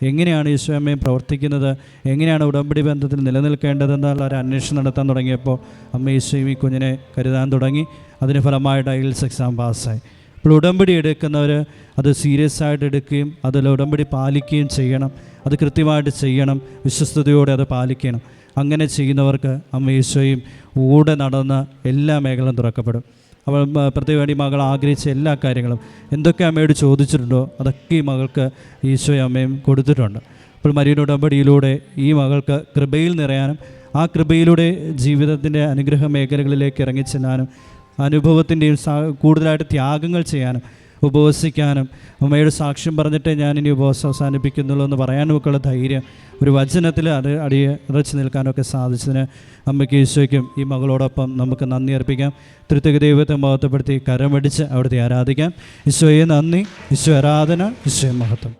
എങ്ങനെയാണ് ഈശോ അമ്മയും പ്രവർത്തിക്കുന്നത്, എങ്ങനെയാണ് ഉടമ്പടി ബന്ധത്തിൽ നിലനിൽക്കേണ്ടതെന്നുള്ള ഒരു അന്വേഷണം നടത്താൻ തുടങ്ങിയപ്പോൾ അമ്മ ഈശോയും ഈ കുഞ്ഞിനെ കരുതാൻ തുടങ്ങി. അതിന് ഫലമായിട്ട് IELTS എക്സാം പാസ്സായി. അപ്പോൾ ഉടമ്പടി എടുക്കുന്നവർ അത് സീരിയസ് ആയിട്ട് എടുക്കുകയും അതിൽ ഉടമ്പടി പാലിക്കുകയും ചെയ്യണം. അത് കൃത്യമായിട്ട് ചെയ്യണം, വിശ്വസ്തയോടെ അത് പാലിക്കണം. അങ്ങനെ ചെയ്യുന്നവർക്ക് അമ്മ ഈശോയും കൂടെ നടന്ന് എല്ലാ മേഖലയും തുറക്കപ്പെടും. അവൾ പ്രത്യേകമായി മകൾ ആഗ്രഹിച്ച എല്ലാ കാര്യങ്ങളും എന്തൊക്കെ അമ്മയോട് ചോദിച്ചിട്ടുണ്ടോ അതൊക്കെ ഈ മകൾക്ക് ഈശോയും അമ്മയും കൊടുത്തിട്ടുണ്ട്. അപ്പോൾ മരിയൻ ഉടമ്പടിയിലൂടെ ഈ മകൾക്ക് കൃപയിൽ നിറയാനും ആ കൃപയിലൂടെ ജീവിതത്തിൻ്റെ അനുഗ്രഹ മേഖലകളിലേക്ക് ഇറങ്ങിച്ചെല്ലാനും അനുഭവത്തിൻ്റെയും കൂടുതലായിട്ട് ത്യാഗങ്ങൾ ചെയ്യാനും ഉപവസിക്കാനും അമ്മയുടെ സാക്ഷ്യം പറഞ്ഞിട്ട് ഞാനിനി ഉപവാസം അവസാനിപ്പിക്കുന്നുള്ളൂ എന്ന് പറയാനുമൊക്കെയുള്ള ധൈര്യം ഒരു വചനത്തിൽ അടിയുറച്ച് നിൽക്കാനൊക്കെ സാധിച്ചതിന് അമ്മയ്ക്ക് ഈശോയ്ക്കും ഈ മകളോടൊപ്പം നമുക്ക് നന്ദി അർപ്പിക്കാം. തൃത്വിക ദൈവത്തെ മഹത്വപ്പെടുത്തി കരമടിച്ച് അവിടുത്തെ ആരാധിക്കാം. ഈശോയെ നന്ദി, ഈശോ ആരാധന, ഈശോയെ മഹത്വം.